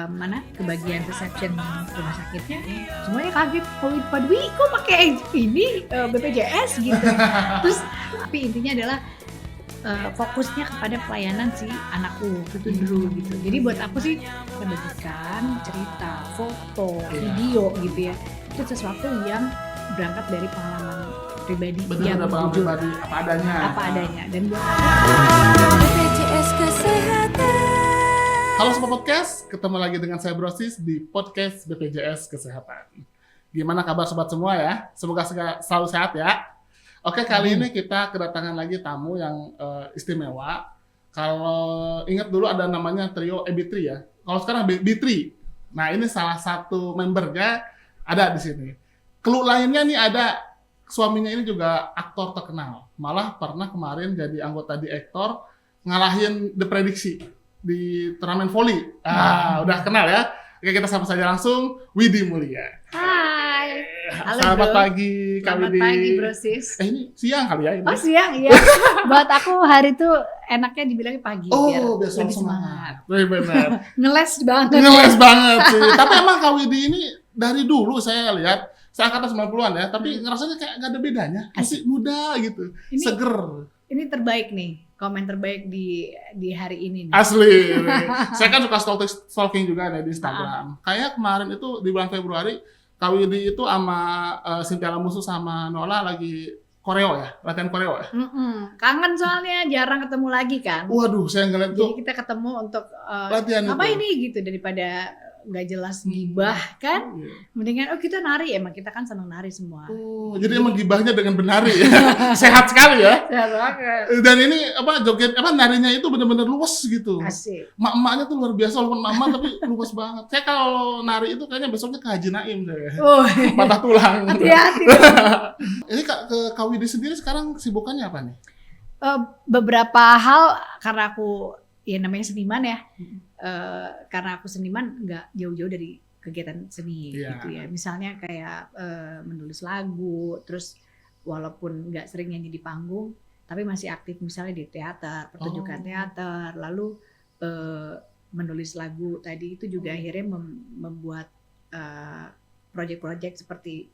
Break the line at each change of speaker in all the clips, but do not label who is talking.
mana ke bagian reception rumah sakitnya, semuanya kaget, Pak Dwi kok pakai ini BPJS gitu. Terus tapi intinya adalah fokusnya kepada pelayanan si anakku itu dulu gitu. Jadi buat aku sih membagikan cerita, foto, video gitu ya, itu sesuatu yang berangkat dari pengalaman pribadi yang jujur,
apa adanya.
Dan buat aku
BPJS Kesehatan.
Halo Sobat Podcast, ketemu lagi dengan saya Brosis di Podcast BPJS Kesehatan. Gimana kabar Sobat semua ya? Semoga selalu sehat ya. Oke, kali ini kita kedatangan lagi tamu yang istimewa. Kalau ingat dulu ada namanya trio AB3 ya. Kalau sekarang B3. Nah, ini salah satu membernya ada di sini. Clue lainnya nih ada suaminya ini juga aktor terkenal. Malah pernah kemarin jadi anggota di aktor ngalahin The Prediksi di turnamen volley. Udah kenal ya. Oke, kita sapa saja langsung Widi Mulia.
Hai. Halo,
Selamat
bro.
pagi Kak
Selamat
Widi.
pagi Brosis.
Ini siang kali ya ini.
Oh siang ya. Buat aku hari itu enaknya dibilangnya pagi biar
Oh, biar
lebih
semangat. Benar.
Ngeles banget.
Ngeles banget sih. Tapi emang Kak Widi ini dari dulu saya lihat, saya angkatan 90-an ya, tapi ngerasanya kayak gak ada bedanya. Masih muda gitu,
Ini-
seger.
Ini terbaik nih, komen terbaik di hari ini nih.
Asli. Saya kan suka stalking juga nih di Instagram. Kayak kemarin itu di bulan Februari, Kak Widi itu sama Cynthia Lamusu sama Nola lagi koreo ya, latihan koreo ya.
Kangen soalnya jarang ketemu lagi kan.
Waduh, saya ngeliat
Jadi
tuh
kita ketemu untuk
latihan
apa
itu.
ini gitu, daripada nggak jelas gibah kan.
Iya.
Mendingan kita nari, emang kita kan seneng nari semua.
Oh, jadi emang gibahnya dengan benari ya. Sehat sekali ya.
Sehat banget.
Dan ini joget narinya itu benar-benar luas gitu.
Asik.
Mak-maknya tuh luar biasa walaupun mama tapi luas banget. Saya kalau nari itu kayaknya besoknya ke Haji Naim saya.
Oh,
Patah tulang.
hati-hati.
Ini ke Kak Widi sendiri sekarang kesibukannya apa nih?
Beberapa hal karena aku ya namanya seniman ya, karena aku seniman nggak jauh-jauh dari kegiatan seni
Iya.
gitu ya. Misalnya kayak menulis lagu, terus walaupun nggak sering nyanyi di panggung, tapi masih aktif misalnya di teater, pertunjukan teater, lalu menulis lagu tadi itu juga akhirnya membuat proyek-proyek seperti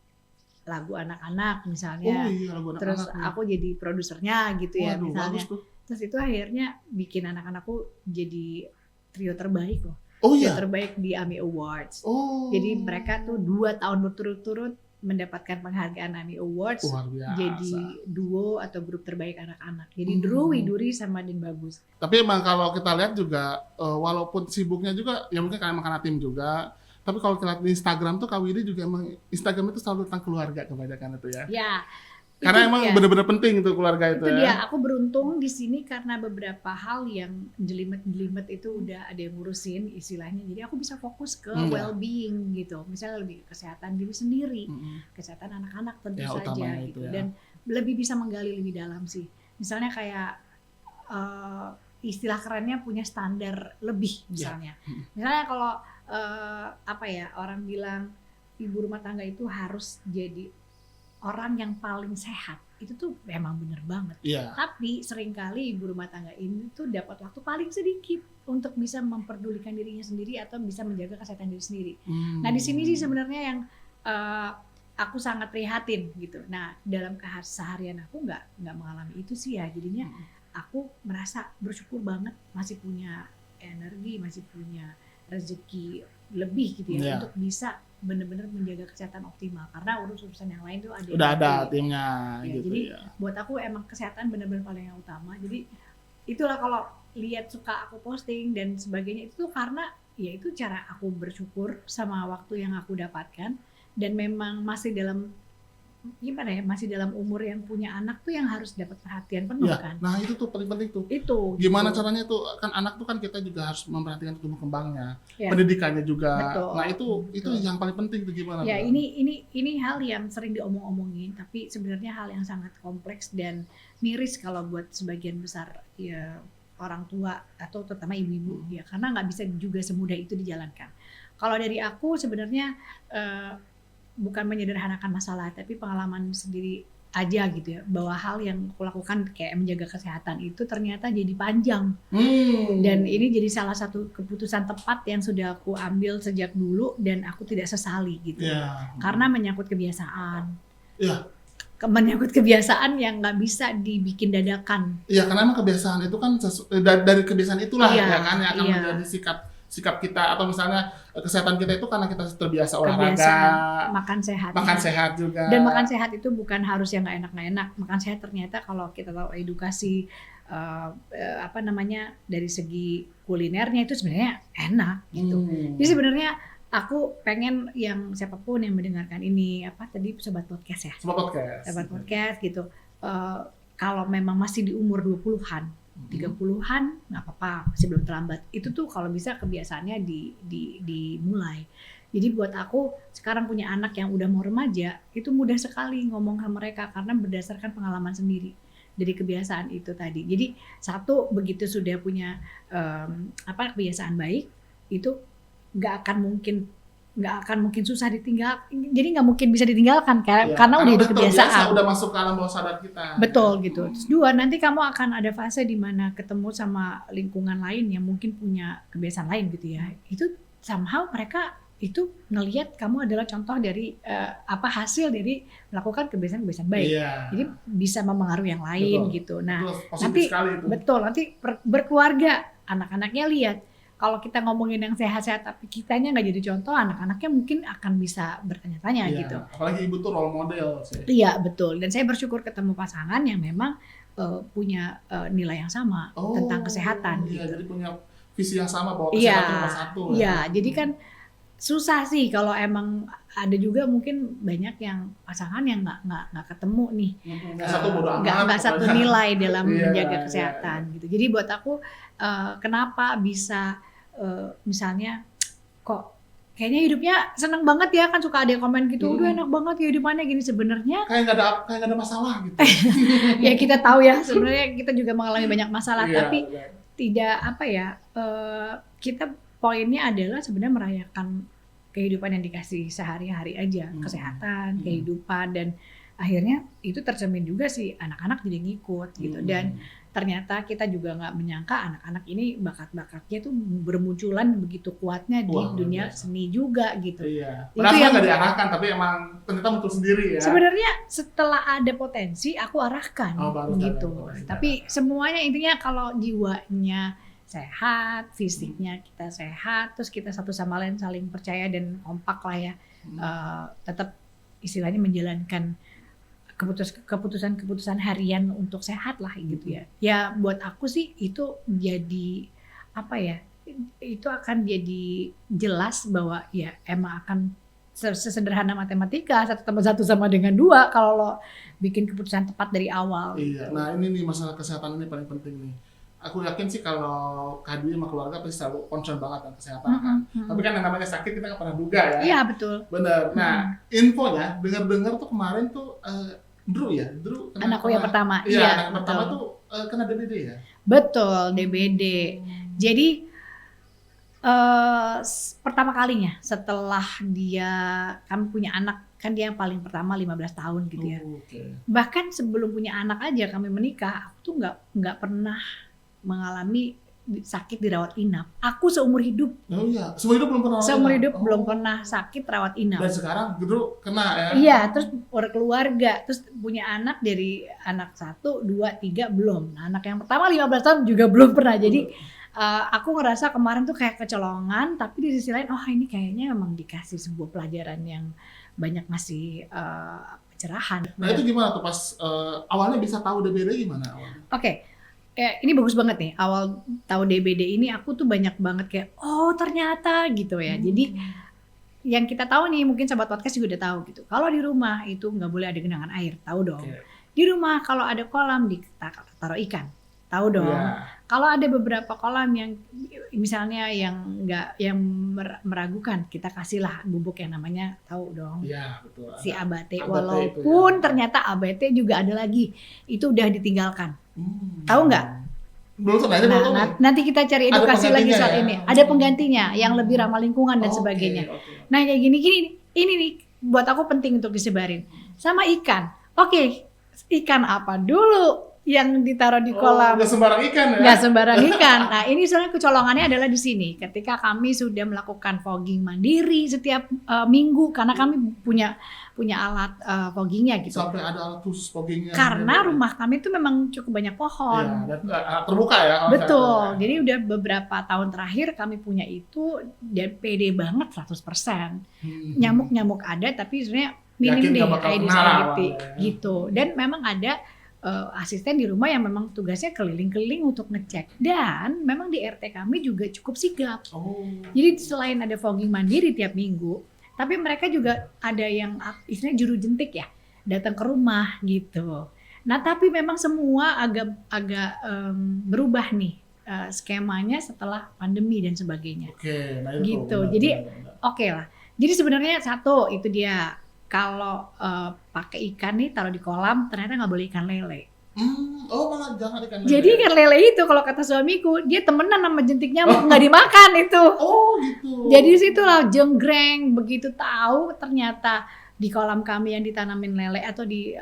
lagu anak-anak misalnya.
Oh iya, lagu anak-anak.
Terus
nih.
aku jadi produsernya gitu ya.
Waduh,
Misalnya.
bagus tuh.
Terus itu akhirnya bikin anak-anakku jadi trio terbaik loh.
Oh
Trio
iya.
terbaik di AMI Awards.
Oh.
Jadi mereka tuh 2 tahun berturut-turut mendapatkan penghargaan AMI Awards.
luar biasa.
Jadi duo atau grup terbaik anak-anak. Jadi
Hmm.
Drew, Widuri sama Din Bagus.
Tapi emang kalau kita lihat juga walaupun sibuknya juga ya mungkin karena tim juga. Tapi kalau kita lihat di Instagram tuh Kak Widi juga emang Instagram itu selalu tentang keluarga kebanyakan itu ya.
Ya.
Karena
itu
emang
dia.
benar-benar penting itu keluarga itu
Itu
ya.
dia, aku beruntung di sini karena beberapa hal yang jelimet-jelimet itu udah ada yang ngurusin istilahnya. Jadi aku bisa fokus ke
Iya.
well-being gitu. Misalnya lebih ke kesehatan diri sendiri,
Mm-mm.
kesehatan anak-anak tentu
Ya,
saja
utamanya
gitu.
itu ya.
Dan lebih bisa menggali lebih dalam sih. Misalnya kayak istilah kerennya punya standar lebih misalnya. Misalnya kalau orang bilang ibu rumah tangga itu harus jadi orang yang paling sehat, itu tuh memang bener banget.
Iya.
Tapi seringkali ibu rumah tangga ini tuh dapat waktu paling sedikit untuk bisa memperdulikan dirinya sendiri atau bisa menjaga kesehatan diri sendiri. Nah di sini sih sebenarnya yang aku sangat prihatin gitu. Nah dalam keseharian aku nggak mengalami itu sih ya. Jadinya aku merasa bersyukur banget masih punya energi, masih punya rezeki lebih gitu ya
Iya.
untuk bisa benar-benar menjaga kesehatan optimal. Karena urusan yang lain tuh ada.
Udah
yang
ada
nanti.
timnya
Ya,
gitu
jadi
ya.
buat aku emang kesehatan benar-benar paling yang utama. Jadi itulah kalau lihat suka aku posting dan sebagainya itu tuh karena ya itu cara aku bersyukur sama waktu yang aku dapatkan dan memang masih dalam masih dalam umur yang punya anak tuh yang harus dapat perhatian penuh
Ya,
kan.
nah itu tuh paling penting tuh.
Itu
Gimana
gitu.
caranya tuh kan anak tuh kan kita juga harus memperhatikan tumbuh kembangnya,
Ya.
pendidikannya juga.
Betul.
Nah itu
Betul.
yang paling penting tuh gimana?
Ya
tuh?
ini hal yang sering diomong-omongin tapi sebenarnya hal yang sangat kompleks dan miris kalau buat sebagian besar ya orang tua atau terutama ibu-ibu ya karena nggak bisa juga semudah itu dijalankan. Kalau dari aku sebenarnya bukan menyederhanakan masalah tapi pengalaman sendiri aja gitu ya, bahwa hal yang aku lakukan kayak menjaga kesehatan itu ternyata jadi panjang. Dan ini jadi salah satu keputusan tepat yang sudah aku ambil sejak dulu dan aku tidak sesali gitu. Karena menyangkut kebiasaan. Menyangkut kebiasaan yang nggak bisa dibikin dadakan.
Iya, karena emang kebiasaan itu kan dari kebiasaan itulah ya kan yang akan menjadi sikap kita, atau misalnya kesehatan kita itu karena kita terbiasa olahraga,
makan
sehat juga.
Dan makan sehat itu bukan harus yang nggak enak. Makan sehat ternyata kalau kita tahu edukasi dari segi kulinernya itu sebenarnya enak gitu. Jadi sebenarnya aku pengen yang siapapun yang mendengarkan ini sobat podcast ya. Sobat podcast gitu. Kalau memang masih di umur 20-an 30-an nggak apa-apa, masih belum terlambat. Itu tuh kalau bisa kebiasaannya dimulai. Jadi buat aku sekarang punya anak yang udah mau remaja, itu mudah sekali ngomong sama mereka karena berdasarkan pengalaman sendiri dari kebiasaan itu tadi. Jadi satu, begitu sudah punya kebiasaan baik, itu nggak akan mungkin susah ditinggal, jadi nggak mungkin bisa ditinggalkan karena udah ada kebiasaan.
Udah masuk ke alam bawah sadar kita.
Betul gitu. Terus dua, nanti kamu akan ada fase di mana ketemu sama lingkungan lain yang mungkin punya kebiasaan lain gitu ya. Itu somehow mereka itu ngelihat kamu adalah contoh dari hasil dari melakukan kebiasaan-kebiasaan baik. Jadi bisa mempengaruhi yang lain gitu. Nah, nanti berkeluarga, anak-anaknya lihat. Kalau kita ngomongin yang sehat-sehat tapi kitanya nggak jadi contoh, anak-anaknya mungkin akan bisa bertanya-tanya gitu.
Apalagi ibu tuh role model sih.
Iya betul. Dan saya bersyukur ketemu pasangan yang memang punya nilai yang sama tentang kesehatan.
Iya, gitu. Jadi punya visi yang sama bahwa kesehatan nomor satu.
Iya, jadi kan susah sih kalau emang ada juga mungkin banyak yang pasangan yang nggak ketemu nih. Nggak satu nilai dalam menjaga kesehatan gitu. Jadi buat aku kenapa bisa misalnya kok kayaknya hidupnya seneng banget ya, kan suka ada yang komen gitu, udah enak banget ya hidupannya gini, sebenarnya
kayak nggak ada masalah gitu.
Ya kita tahu ya sebenarnya kita juga mengalami banyak masalah, tapi tidak kita poinnya adalah sebenarnya merayakan kehidupan yang dikasih sehari-hari aja, kesehatan, kehidupan, dan akhirnya itu tercermin juga sih anak-anak jadi ngikut gitu. Dan ternyata kita juga nggak menyangka anak-anak ini bakat-bakatnya tuh bermunculan begitu kuatnya di dunia seni juga gitu.
Itu yang nggak diarahkan tapi emang ternyata muncul sendiri ya.
Sebenarnya setelah ada potensi aku arahkan gitu. Tapi semuanya intinya kalau jiwanya sehat, fisiknya kita sehat, terus kita satu sama lain saling percaya dan kompak lah ya, tetap istilahnya menjalankan keputusan harian untuk sehat lah gitu ya. Ya buat aku sih itu jadi itu akan jadi jelas bahwa ya emang akan sesederhana matematika, 1+1 sama dengan 2 kalau lo bikin keputusan tepat dari awal.
Iya. Nah ini nih masalah kesehatan ini paling penting nih. Aku yakin sih kalau Kak Dwi sama keluarga pasti selalu concern banget dengan kesehatan kan. Tapi kan yang namanya sakit kita nggak pernah duga ya.
Iya betul.
Bener. Nah infonya dengar tuh kemarin tuh Drew
anakku yang pertama.
Iya, anak pertama tuh kena DBD ya.
Betul, DBD. Jadi pertama kalinya setelah kami punya anak, kan dia yang paling pertama 15 tahun gitu ya. Bahkan sebelum punya anak aja kami menikah, aku tuh nggak pernah mengalami sakit dirawat inap. Aku seumur hidup.
Oh iya, seumur hidup belum pernah.
Seumur hidup belum pernah sakit rawat inap.
Dan sekarang Drew kena ya.
Iya, terus berkeluarga, terus punya anak dari anak 1, 2, 3 belum. Nah, anak yang pertama 15 tahun juga belum pernah. Jadi aku ngerasa kemarin tuh kayak kecolongan, tapi di sisi lain ini kayaknya memang dikasih sebuah pelajaran yang banyak ngasih pencerahan.
Nah, itu gimana tuh pas awalnya bisa tahu DBD gimana awalnya?
Oke. Ini bagus banget nih, awal tahu DBD ini aku tuh banyak banget kayak ternyata gitu ya. Jadi yang kita tahu nih, mungkin sobat podcast juga udah tahu gitu. Kalau di rumah itu nggak boleh ada genangan air, tahu dong. Di rumah kalau ada kolam taruh ikan, tahu dong. Kalau ada beberapa kolam yang misalnya yang meragukan, kita kasihlah bubuk yang namanya, tahu dong.
Iya, betul.
Si abate, walaupun ternyata abate juga ada lagi, itu udah ditinggalkan. Tahu nggak?
Belum pernah.
Nanti kita cari edukasi lagi soal ini. Ada penggantinya yang lebih ramah lingkungan dan sebagainya. Nah kayak gini ini nih buat aku penting untuk disebarin. Sama ikan. ikan apa dulu yang ditaruh di kolam?
Nggak sembarang ikan ya?
Nggak sembarang ikan. Nah, ini sebenarnya kecolongannya adalah di sini. Ketika kami sudah melakukan fogging mandiri setiap minggu, karena kami punya alat foggingnya gitu.
Sampai ada alat khusus foggingnya.
Karena rumah kami itu memang cukup banyak pohon.
Iya, dan terbuka ya?
Betul. Jadi udah beberapa tahun terakhir kami punya itu dan pede banget 100%. Nyamuk-nyamuk ada tapi sebenarnya minim
Yakin
deh
nggak bakal
Aedes
kena lah,
aegypti
ya.
gitu. Dan memang ada asisten di rumah yang memang tugasnya keliling-keliling untuk ngecek. Dan memang di RT kami juga cukup sigap.
Oh.
Jadi selain ada fogging mandiri tiap minggu, tapi mereka juga ada yang istilahnya juru jentik ya, datang ke rumah gitu. Nah tapi memang semua agak berubah nih skemanya setelah pandemi dan sebagainya.
Oke, nah itu.
Gitu.
Benar,
Jadi
benar.
oke lah. Jadi sebenarnya satu itu dia. Kalau pakai ikan nih taruh di kolam ternyata nggak boleh ikan lele.
Oh malah jangan ikan lele.
Jadi ikan lele itu kalau kata suamiku dia temenan sama jentik nyamuk nggak dimakan itu.
Oh gitu.
Jadi situlah jenggreng begitu tahu ternyata di kolam kami yang ditanamin lele atau di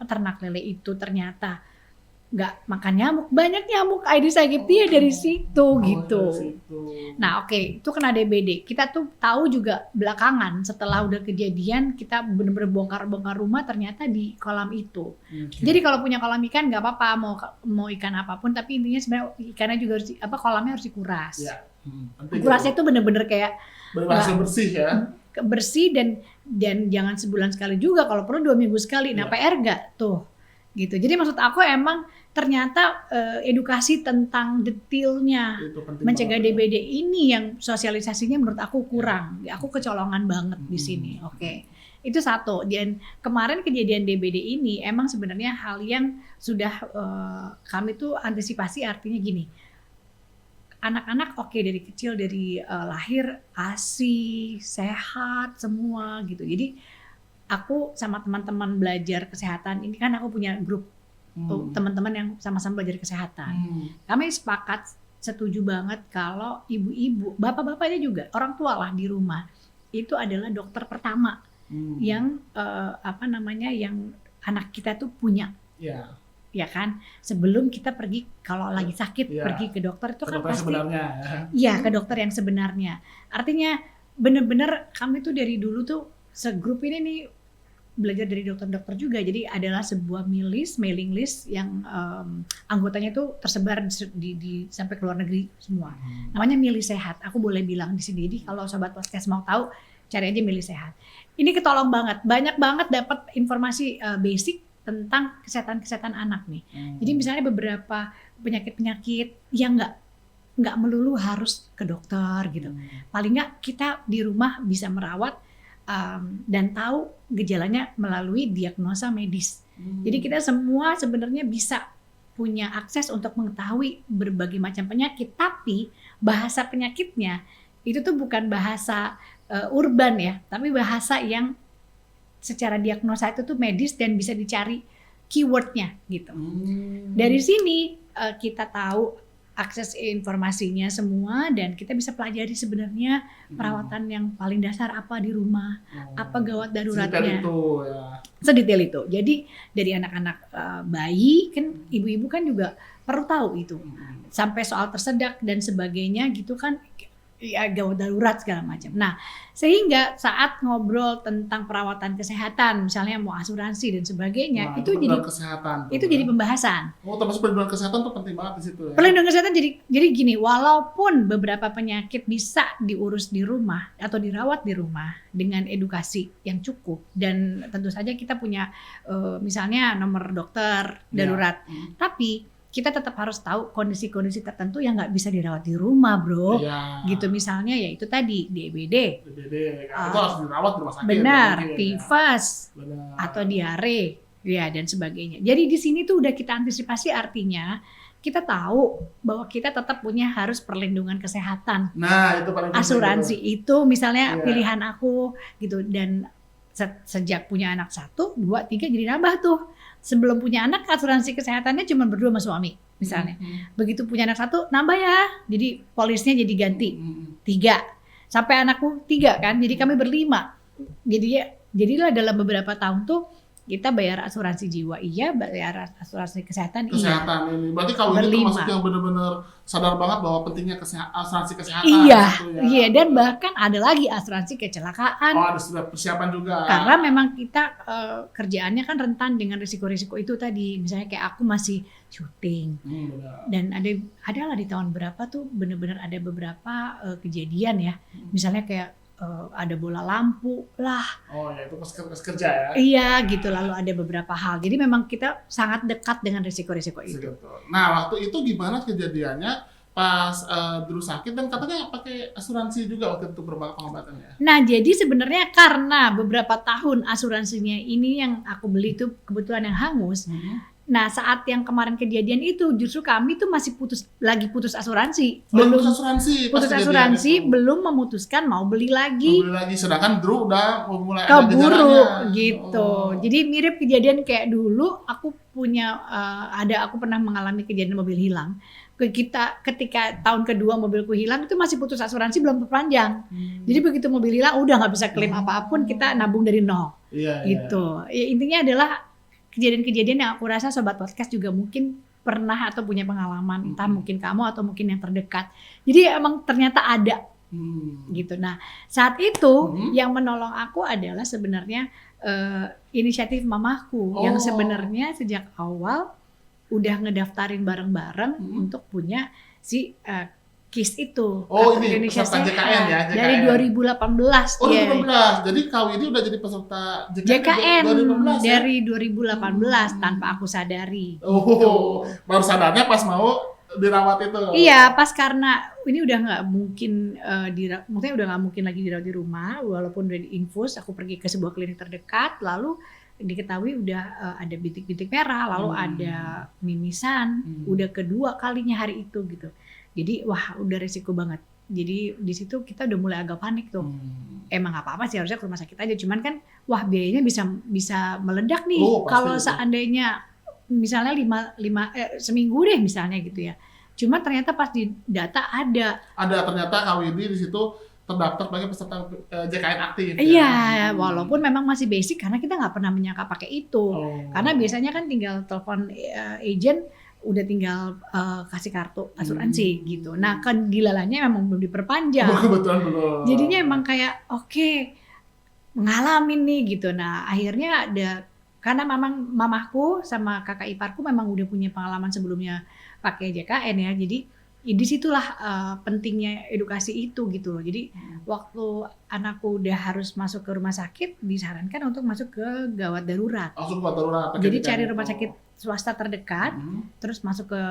ternak lele itu ternyata nggak makan nyamuk, banyak nyamuk Aedes aegypti ya dari situ gitu.
Dari situ.
Nah oke, itu kena DBD. Kita tuh tahu juga belakangan setelah udah kejadian kita bener-bener bongkar-bongkar rumah ternyata di kolam itu.
Oke.
Jadi kalau punya kolam ikan nggak apa-apa mau ikan apapun, tapi intinya sebenarnya ikannya juga harus kolamnya harus dikuras.
Ya. Penting
Kurasnya
itu.
tuh bener-bener kayak
Benar-benar bersih ya.
bersih dan jangan sebulan sekali juga, kalau perlu 2 minggu sekali. Nah
Ya.
PR nggak tuh gitu. Jadi maksud aku emang ternyata edukasi tentang detailnya
Itu penting
mencegah
banget.
DBD ini yang sosialisasinya menurut aku kurang. Aku kecolongan banget di sini. Oke. Itu satu. Dan kemarin kejadian DBD ini emang sebenarnya hal yang sudah kami tuh antisipasi, artinya gini. Anak-anak oke dari kecil, dari lahir ASI, sehat semua gitu. Jadi aku sama teman-teman belajar kesehatan ini kan aku punya grup teman-teman yang sama-sama belajar kesehatan. Kami sepakat, setuju banget kalau ibu-ibu, bapak-bapaknya juga, orang tua lah di rumah itu adalah dokter pertama yang yang anak kita tuh punya.
Ya.
Ya kan, sebelum kita pergi kalau lagi sakit pergi ke dokter itu
Ke
kan
dokter
pasti
sebenarnya.
iya ke dokter yang sebenarnya. Artinya bener-bener kami tuh dari dulu tuh segrup ini nih belajar dari dokter-dokter juga. Jadi adalah sebuah mailing list yang anggotanya tuh tersebar di sampai ke luar negeri semua. Namanya Milih Sehat. Aku boleh bilang di sini. Jadi kalau sobat podcast mau tahu, cari aja Milih Sehat. Ini ketolong banget. Banyak banget dapat informasi basic tentang kesehatan anak nih. Jadi misalnya beberapa penyakit-penyakit yang nggak melulu harus ke dokter gitu. Paling nggak kita di rumah bisa merawat dan tahu gejalanya melalui diagnosa medis. Jadi kita semua sebenarnya bisa punya akses untuk mengetahui berbagai macam penyakit, tapi bahasa penyakitnya itu tuh bukan bahasa urban ya, tapi bahasa yang secara diagnosa itu tuh medis dan bisa dicari keywordnya gitu. Dari sini kita tahu akses informasinya semua dan kita bisa pelajari sebenarnya perawatan yang paling dasar apa di rumah, apa gawat daruratnya. Sedetail itu. Jadi dari anak-anak bayi kan ibu-ibu kan juga perlu tahu itu. Sampai soal tersedak dan sebagainya gitu kan, ya gawat darurat segala macam. Nah, sehingga saat ngobrol tentang perawatan kesehatan, misalnya mau asuransi dan sebagainya,
Nah,
itu jadi pembahasan.
Oh, termasuk perlindungan kesehatan tuh penting banget di situ ya.
Perlindungan kesehatan jadi gini, walaupun beberapa penyakit bisa diurus di rumah atau dirawat di rumah dengan edukasi yang cukup, dan tentu saja kita punya misalnya nomor dokter darurat, tapi kita tetap harus tahu kondisi-kondisi tertentu yang nggak bisa dirawat di rumah, bro.
Ya.
Gitu misalnya ya itu tadi DBD.
itu harus dirawat di rumah sakit.
Benar,
ya,
tifus
benar.
atau diare, ya dan sebagainya. Jadi di sini tuh udah kita antisipasi, artinya kita tahu bahwa kita tetap punya harus perlindungan kesehatan.
Nah, itu paling penting.
Asuransi itu misalnya
Iya.
pilihan aku gitu, dan sejak punya anak 1, 2, 3 jadi nambah tuh. Sebelum punya anak asuransi kesehatannya cuma berdua sama suami misalnya. Begitu punya anak 1 nambah ya. Jadi polisnya jadi ganti 3. Sampai anakku 3 kan. Jadi kami berlima. Jadilah dalam beberapa tahun tuh kita bayar asuransi jiwa iya, bayar asuransi kesehatan iya.
Kesehatan ini. Berarti kalau ini
Berlima.
termasuk yang benar-benar sadar banget bahwa pentingnya asuransi kesehatan.
Iya,
gitu ya.
iya, dan bahkan ada lagi asuransi kecelakaan.
Oh, ada sudah persiapan juga.
Karena memang kita kerjaannya kan rentan dengan risiko-risiko itu tadi. Misalnya kayak aku masih syuting.
Benar.
Dan adalah di tahun berapa tuh bener-bener ada beberapa kejadian ya. Misalnya kayak ada bola lampu lah.
Oh ya, itu pas kerja ya.
Iya gitu, lalu ada beberapa hal. Jadi memang kita sangat dekat dengan risiko-risiko itu.
Gitu. Nah, waktu itu gimana kejadiannya pas dulu sakit dan katanya pakai asuransi juga waktu itu pengobatannya.
Nah, jadi sebenarnya karena beberapa tahun asuransinya ini yang aku beli itu kebetulan yang hangus. Nah, saat yang kemarin kejadian itu justru kami tuh masih lagi putus asuransi. Putus asuransi belum memutuskan mau beli lagi.
Sedangkan Drew udah mau mulai
keburu gitu. Jadi mirip kejadian kayak dulu aku punya aku pernah mengalami kejadian mobil hilang. Ketika tahun kedua mobilku hilang itu masih putus asuransi belum perpanjang. Jadi begitu mobil hilang udah nggak bisa klaim apapun, kita nabung dari nol. Gitu. Ya, intinya adalah kejadian-kejadian yang aku rasa sobat podcast juga mungkin pernah atau punya pengalaman, entah mungkin kamu atau mungkin yang terdekat. Jadi emang ternyata ada gitu. Nah, saat itu yang menolong aku adalah sebenarnya inisiatif mamaku yang sebenarnya sejak awal udah ngedaftarin bareng-bareng untuk punya si KIS itu.
Oh, ini peserta JKN ya? JKN.
Dari 2018.
Oh, 2018. Jadi kau ini udah jadi peserta
JKN
2018 ya?
dari 2018 tanpa aku sadari.
Oh,
gitu.
Baru sadarnya pas mau dirawat itu.
Iya, pas karena ini udah nggak mungkin maksudnya udah nggak mungkin lagi dirawat di rumah, walaupun udah diinfus, aku pergi ke sebuah klinik terdekat, lalu diketahui udah ada bintik-bintik merah, lalu ada mimisan, udah kedua kalinya hari itu gitu. Jadi wah udah resiko banget. Jadi di situ kita udah mulai agak panik tuh. Emang nggak apa-apa sih, harusnya ke rumah sakit aja. Cuman kan wah biayanya bisa meledak nih kalau seandainya misalnya seminggu deh misalnya gitu ya. Cuma ternyata pas di data ada
ternyata KWD di situ terdaftar sebagai peserta JKN aktif.
Iya, walaupun memang masih basic karena kita nggak pernah menyangka pakai itu. Karena biasanya kan tinggal telepon agent, udah tinggal kasih kartu asuransi gitu. Nah, dilalanya memang belum diperpanjang.
Kebetulan belum.
Jadinya emang kayak ngalamin nih gitu. Nah, akhirnya karena memang mamahku sama kakak iparku memang udah punya pengalaman sebelumnya pakai JKN ya. Jadi disitulah pentingnya edukasi itu gitu loh. Jadi waktu anakku udah harus masuk ke rumah sakit, disarankan untuk masuk ke gawat darurat.
Gawat darurat.
Jadi cari rumah sakit swasta terdekat, terus masuk ke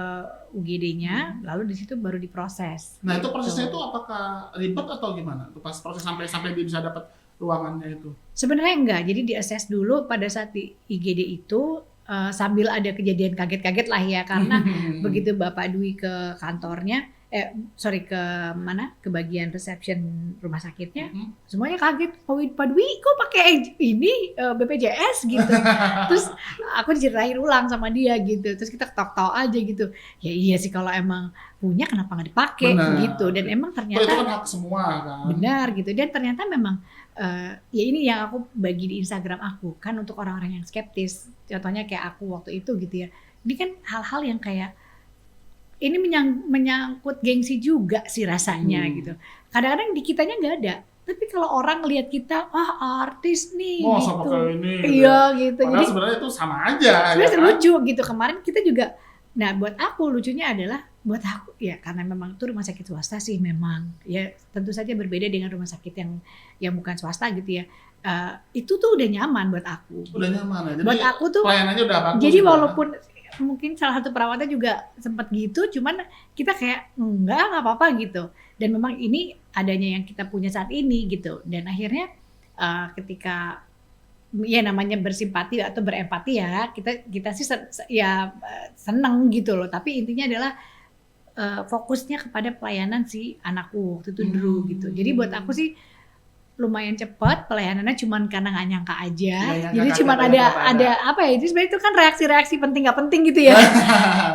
UGD-nya, lalu di situ baru diproses.
Nah itu prosesnya itu apakah ribet atau gimana? Pas proses sampai dia bisa dapat ruangannya itu?
Sebenarnya enggak. Jadi diakses dulu pada saat di IGD itu. Sambil ada kejadian kaget-kaget lah ya, karena begitu Bapak Dwi ke kantornya, ke bagian reception rumah sakitnya, semuanya kaget, Pak Dwi kok pakai ini BPJS gitu. Terus aku diceritain ulang sama dia gitu, terus kita ketawa-tawa aja gitu. Ya iya sih kalau emang punya kenapa nggak dipakai gitu, dan emang ternyata
itu kan hak semua kan.
Benar gitu, dan ternyata memang ya ini yang aku bagi di Instagram aku kan untuk orang-orang yang skeptis. Contohnya kayak aku waktu itu gitu ya. Ini kan hal-hal yang kayak ini menyangkut gengsi juga sih rasanya gitu. Kadang-kadang di kitanya nggak ada. Tapi kalau orang lihat kita, artis nih gitu.
Sama kayak ini.
Iya gitu.
Padahal jadi sebenarnya itu sama aja.
Sebenarnya lucu gitu. Kemarin kita juga. Nah buat aku lucunya adalah buat aku ya karena memang itu rumah sakit swasta sih memang ya tentu saja berbeda dengan rumah sakit yang bukan swasta gitu ya. Itu tuh udah nyaman buat aku.
Udah nyaman ya. Jadi
buat aku tuh
pelayanannya udah bagus.
Jadi walaupun mungkin salah satu perawatnya juga sempat gitu, cuman kita kayak nggak apa-apa gitu. Dan memang ini adanya yang kita punya saat ini gitu. Dan akhirnya ketika ya namanya bersimpati atau berempati ya kita sih seneng gitu loh. Tapi intinya adalah fokusnya kepada pelayanan si anakku waktu itu Drew gitu. Jadi buat aku sih lumayan cepat, pelayanannya cuman karena nggak nyangka aja.
Nggak nyangka
Jadi
kaget
cuman
ternyata
ada apa ya? Jadi sebenarnya itu kan reaksi-reaksi penting nggak penting gitu ya.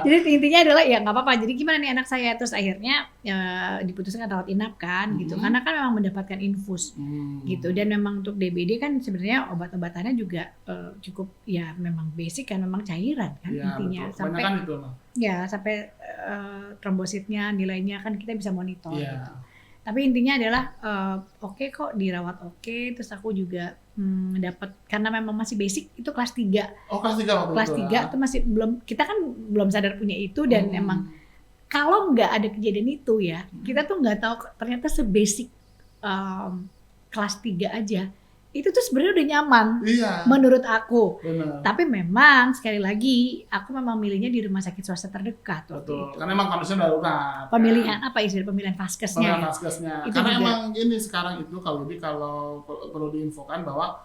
Jadi intinya adalah ya nggak apa-apa. Jadi gimana nih anak saya, terus akhirnya diputuskan rawat inap kan gitu. Karena kan memang mendapatkan infus gitu. Dan memang untuk DBD kan sebenarnya obat-obatannya juga cukup ya memang basic kan, memang cairan kan
Ya,
intinya.
betul.
Sampai
Kebanyakan itu emang.
ya sampai trombositnya nilainya kan kita bisa monitor
Iya.
gitu. Tapi intinya adalah oke kok dirawat oke, terus aku juga dapat karena memang masih basic itu kelas 3.
Oh, kelas 3 waktu
Kelas
itu.
3 itu masih belum, kita kan belum sadar punya itu dan emang kalau nggak ada kejadian itu ya, kita tuh nggak tahu ternyata sebasic kelas 3 aja. Itu tuh sebenarnya udah nyaman
Iya.
menurut aku.
Benar.
Tapi memang sekali lagi aku memang milihnya di rumah sakit swasta terdekat waktu
Betul.
itu.
Karena emang kondisinya darurat.
Pemilihan apa istilah pemilihan vaskesnya
Pemilihan
ya?
vaskesnya.
Itu
Karena
juga.
emang ini sekarang itu kalau perlu diinfokan bahwa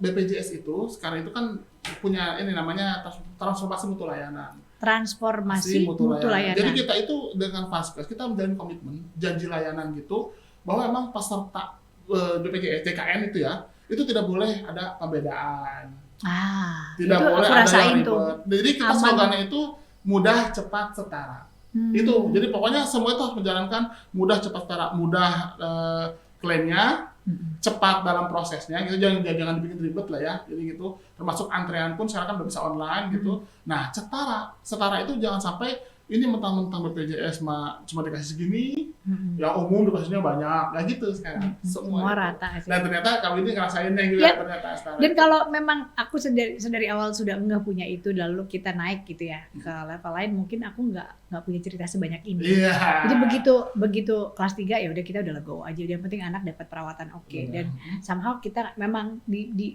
BPJS itu sekarang itu kan punya ini namanya transformasi mutu layanan.
Transformasi mutu layanan.
Jadi kita itu dengan vaskes kita menjalin komitmen janji layanan gitu bahwa emang peserta BPJS TKN itu ya itu tidak boleh ada pembedaan. Tidak
itu
boleh
aku
ada
rasain
yang
tuh.
ribet. Jadi kita
Aman.
slogannya itu mudah, cepat, setara. Itu. Jadi pokoknya semua itu harus menjalankan mudah, cepat, setara. Mudah klaimnya, cepat dalam prosesnya. Gitu. Jangan dibikin ribet lah ya. Jadi gitu. Termasuk antrean pun sekarang kan udah bisa online gitu. Nah, setara itu jangan sampai ini mentang-mentang BPJS cuma dikasih segini, yang umum dikasihnya banyak, nggak gitu sekarang.
Semua
gitu.
rata aja.
Dan ternyata kali ini ngerasainnya juga
Ya,
ternyata setara.
Dan kalau memang aku sedari awal sudah enggak punya itu, lalu kita naik gitu ya ke level lain, mungkin aku nggak punya cerita sebanyak ini.
Iya.
Jadi begitu kelas 3 ya udah kita udah legowo aja. Yang penting anak dapat perawatan oke. Dan somehow kita memang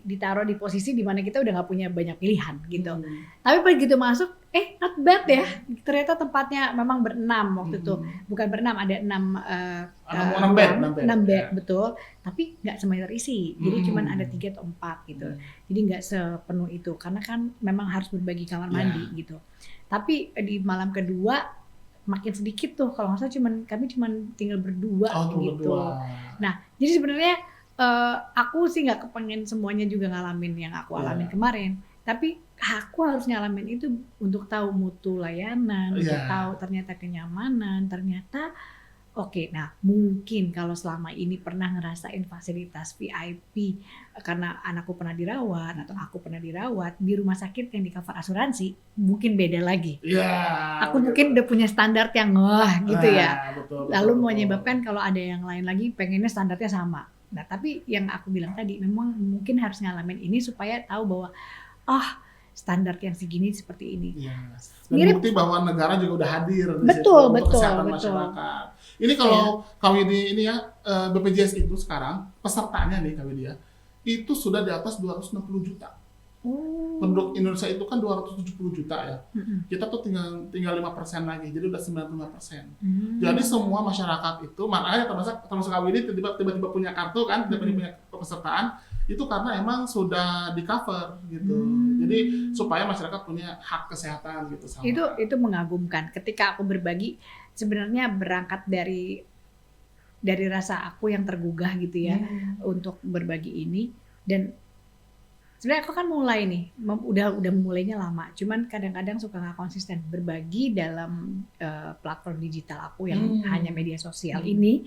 ditaruh di posisi di mana kita udah nggak punya banyak pilihan gitu. Tapi begitu masuk, not bad ya. Ternyata tempatnya memang berenam waktu itu. Bukan berenam, ada 6 bed, betul. Tapi nggak semuanya terisi. Jadi cuman ada 3 atau 4 gitu. Jadi nggak sepenuh itu. Karena kan memang harus berbagi kamar mandi gitu. Tapi di malam kedua makin sedikit tuh. Kalau nggak salah kami tinggal berdua gitu.
Berdua.
Nah, jadi sebenarnya aku sih nggak kepengen semuanya juga ngalamin yang aku alamin kemarin. Tapi aku harus ngalamin itu untuk tahu mutu layanan, untuk tahu ternyata kenyamanan, ternyata oke. Nah, mungkin kalau selama ini pernah ngerasain fasilitas VIP karena anakku pernah dirawat atau aku pernah dirawat di rumah sakit yang di cover asuransi, mungkin beda lagi.
Iya.
Aku mungkin udah punya standar yang gitu ya.
Betul,
Lalu menyebabkan kalau ada yang lain lagi pengennya standarnya sama. Nah, tapi yang aku bilang tadi memang mungkin harus ngalamin ini supaya tahu bahwa standar yang segini seperti ini.
Iya. Dan
Mirip.
bukti bahwa negara juga udah hadir di
Betul,
situ untuk
betul,
kesehatan
betul.
masyarakat. Ini kalau ini ya BPJS itu sekarang pesertanya nih dia itu sudah di atas 260 juta. Penduduk Indonesia itu kan 270 juta ya. Kita tuh tinggal 5% lagi, jadi udah 95%. Jadi semua masyarakat itu, makanya termasuk kami ini tiba-tiba punya kartu kan, tiba-tiba punya kepesertaan, itu karena emang sudah di cover gitu. Jadi supaya masyarakat punya hak kesehatan gitu sama.
Itu mengagumkan. Ketika aku berbagi, sebenarnya berangkat dari rasa aku yang tergugah gitu ya untuk berbagi ini. Dan sebenarnya aku kan mulai nih, udah mulainya lama. Cuman kadang-kadang suka nggak konsisten berbagi dalam platform digital aku yang hanya media sosial ini.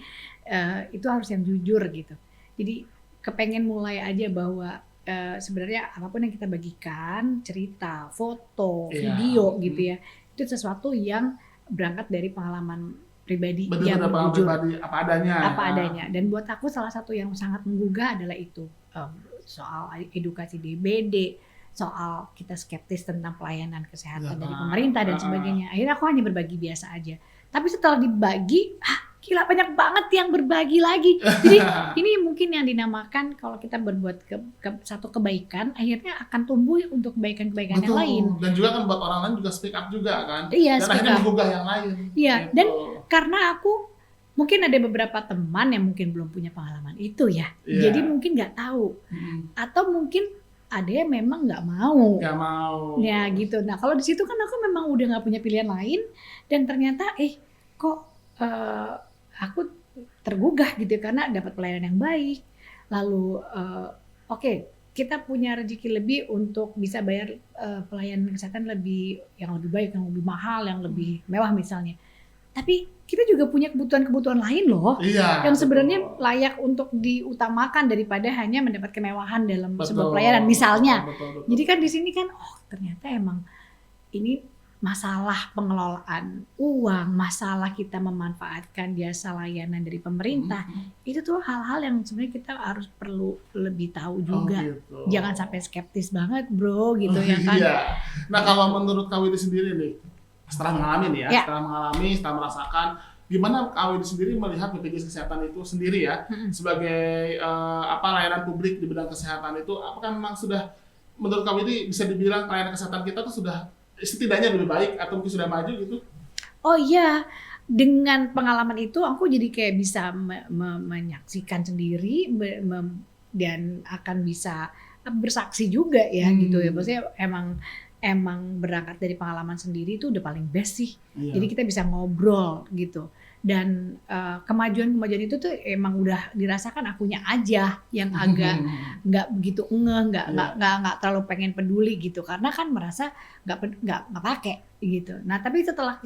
Itu harus yang jujur gitu. Jadi kepengen mulai aja bahwa sebenarnya apapun yang kita bagikan, cerita, foto, video gitu ya, itu sesuatu yang berangkat dari pengalaman pribadi yang jujur,
pribadi apa adanya.
Dan buat aku salah satu yang sangat menggugah adalah itu soal edukasi DBD, soal kita skeptis tentang pelayanan kesehatan dari pemerintah dan sebagainya. Akhirnya aku hanya berbagi biasa aja. Tapi setelah dibagi, gila banyak banget yang berbagi lagi. Jadi ini mungkin yang dinamakan kalau kita berbuat satu kebaikan, akhirnya akan tumbuh untuk kebaikan-kebaikan yang lain.
Dan juga kan buat orang lain juga speak up juga kan.
Iya,
dan akhirnya menggugah yang lain.
Iya,
gitu.
dan karena aku mungkin ada beberapa teman yang mungkin belum punya pengalaman itu ya. Jadi mungkin nggak tahu. Atau mungkin ada yang memang nggak mau. Ya gitu. Nah kalau di situ kan aku memang udah nggak punya pilihan lain dan ternyata kok aku tergugah gitu karena dapat pelayanan yang baik. Lalu oke, kita punya rezeki lebih untuk bisa bayar pelayanan kesehatan yang lebih baik, yang lebih mahal, yang lebih mewah misalnya. Tapi kita juga punya kebutuhan-kebutuhan lain loh,
Iya,
yang sebenarnya
betul.
layak untuk diutamakan daripada hanya mendapat kemewahan dalam
Betul,
sebuah pelayanan misalnya.
betul.
Jadi kan di sini kan, ternyata emang ini masalah pengelolaan uang, masalah kita memanfaatkan jasa layanan dari pemerintah, itu tuh hal-hal yang sebenarnya kita harus perlu lebih tahu juga.
Gitu.
Jangan sampai skeptis banget bro gitu ya kan.
Iya. Nah kalau menurut Kak Widi sendiri nih, setelah mengalami nih ya,
Ya.
setelah merasakan, gimana Kak Widi sendiri melihat BPJS Kesehatan itu sendiri ya, sebagai layanan publik di bidang kesehatan itu, apakah memang sudah, menurut Kak Widi bisa dibilang layanan kesehatan kita tuh sudah setidaknya lebih baik atau mungkin sudah maju gitu?
Oh iya, dengan pengalaman itu aku jadi kayak bisa menyaksikan sendiri dan akan bisa bersaksi juga ya gitu ya. Maksudnya emang berangkat dari pengalaman sendiri itu udah paling best sih.
Iya.
Jadi kita bisa ngobrol gitu. Dan kemajuan-kemajuan itu tuh emang udah dirasakan akunya aja yang agak nggak begitu nggak terlalu pengen peduli gitu, karena kan merasa nggak pakai gitu. Nah tapi setelah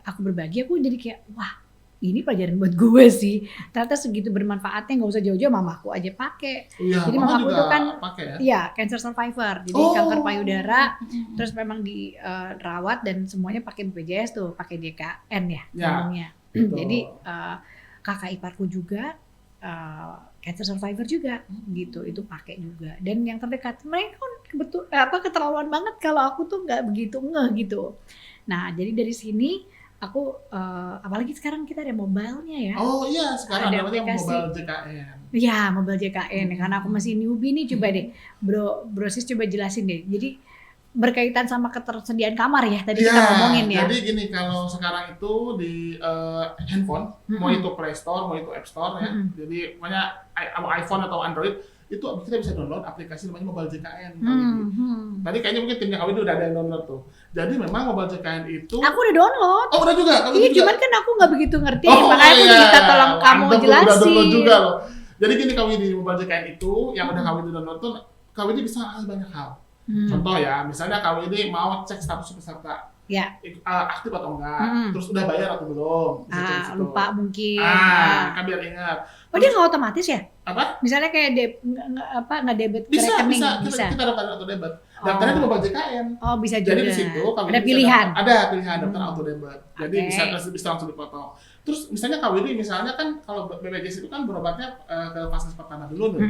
aku berbagi, aku jadi kayak wah ini pelajaran buat gue sih, ternyata segitu bermanfaatnya, nggak usah jauh-jauh, mamaku aja pakai.
Iya,
Jadi
Mama
mamaku
juga
itu kan
pakai ya?
iya cancer survivor, jadi kanker payudara, terus memang dirawat dan semuanya pakai BPJS tuh, pakai JKN ya ngomongnya.
Betul.
Jadi kakak iparku juga cancer survivor juga gitu, itu pakai juga. Dan yang terdekat mereka kan keterlaluan banget kalau aku tuh nggak begitu ngeh gitu. Nah jadi dari sini aku apalagi sekarang kita ada mobile-nya ya.
Oh iya, sekarang
Ada
ada namanya
aplikasi.
mobile JKN.
Iya, mobile JKN ya, karena aku masih newbie nih, coba deh Bro Sis coba jelasin deh. Jadi berkaitan sama ketersediaan kamar ya tadi kita ngomongin ya.
Jadi gini, kalau sekarang itu di handphone, mau itu Play Store, mau itu App Store ya. Jadi pokoknya iPhone atau Android itu kita bisa download aplikasi namanya Mobile JKN. Tadi kayaknya mungkin timnya Kak Widi udah ada yang download tuh. Jadi memang Mobile JKN itu
Aku udah download.
Oh, udah juga. Kak Widi
Iya,
juga.
cuman kan aku nggak begitu ngerti,
Oh,
makanya aku
iya.
minta tolong kamu
Mantep,
jelasin.
udah download juga loh. Jadi gini Kak Widi, Mobile JKN itu yang udah Kak Widi download tuh, Kak Widi bisa akses banyak hal. Contoh ya, misalnya Kak Widi mau cek status peserta,
Ya,
aktif atau enggak, terus udah bayar atau belum, bisa cek di situ.
lupa mungkin.
Kan biar ingat.
Oh dia nggak otomatis ya?
Apa?
Misalnya kayak nggak debit ke
Bisa,
rekening,
bisa. Kita daftar auto debit. Daftarnya di Mobile JKN.
Oh bisa juga.
Jadi di situ Kak Widi
ada
bisa
pilihan.
ada pilihan daftar auto debit. Jadi
Oke.
bisa langsung dipotong. Terus misalnya Kak Widi misalnya kan kalau BPJS itu kan berobatnya ke fase pertama dulu nih.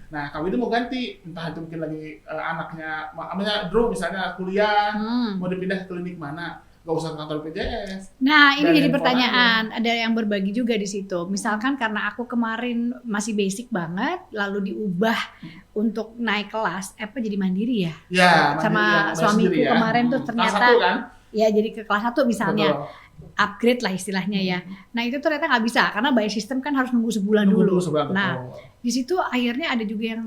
Nah, Kak Widi mau ganti, entah itu mungkin lagi anaknya, namanya Drew misalnya kuliah, mau dipindah ke klinik mana, nggak usah ke kantor BPJS.
Nah, ini
Dan
jadi
handphone
pertanyaan. Ada yang berbagi juga di situ. Misalkan karena aku kemarin masih basic banget, lalu diubah untuk naik kelas, apa jadi mandiri ya?
Ya,
Sama
mandiri,
suamiku
sendiri ya.
kemarin tuh
Kelas
ternyata
satu kan?
ya jadi ke kelas 1 misalnya.
Betul.
Upgrade lah istilahnya ya. Nah itu ternyata nggak bisa karena by system kan harus nunggu sebulan
Nunggu
dulu.
sebulan,
Nah
betul.
di situ akhirnya ada juga yang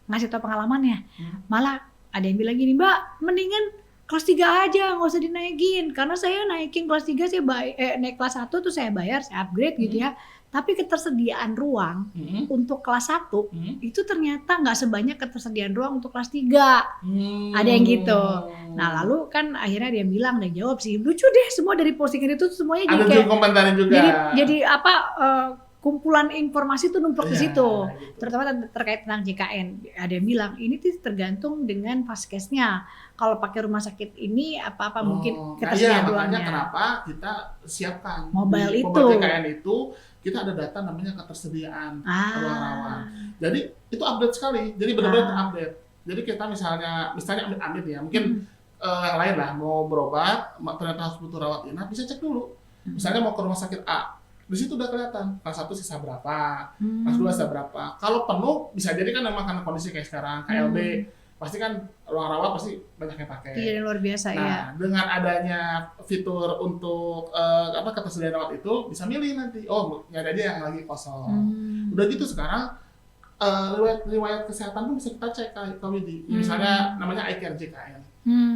ngasih tau pengalamannya. Malah ada yang bilang gini, Mbak, mendingan kelas 3 aja, nggak usah dinaikin. Karena saya naikin kelas 3, saya naik kelas 1 tuh saya bayar, saya upgrade gitu ya. Tapi ketersediaan ruang untuk kelas 1 itu ternyata nggak sebanyak ketersediaan ruang untuk kelas 3. Ada yang gitu. Nah lalu kan akhirnya dia bilang dan jawab sih, lucu deh semua dari postingan itu semuanya jadi
Ada
kayak
juga komentarin juga.
jadi apa kumpulan informasi tuh numpuk di
Iya,
situ,
gitu.
terutama terkait tentang JKN. Ada yang bilang ini tuh tergantung dengan vaskesnya. Kalau pakai rumah sakit ini apa-apa mungkin ketersediaan
makanya
ruangnya.
kenapa kita siapkan
Mobile
di
itu.
Mobile JKN itu kita ada data namanya ketersediaan ruang rawat. Jadi itu update sekali. Jadi benar-benar terupdate. Jadi kita misalnya amit-amit ya, mungkin yang lain lah mau berobat, ternyata harus butuh rawat inap, bisa cek dulu. Misalnya mau ke rumah sakit A, di situ udah kelihatan kelas 1 sisa berapa, kelas 2 sisa berapa. Kalau penuh bisa jadi kan memang karena kondisi kayak sekarang KLB, pasti kan ruang rawat pasti banyak yang pakai.
Iya, luar biasa ya.
Nah, dengan adanya fitur untuk ketersediaan rawat itu bisa milih nanti. Oh, nyari aja yang lagi kosong. Udah gitu sekarang riwayat kesehatan pun bisa kita cek Kak Widi. Misalnya namanya iCare JKN.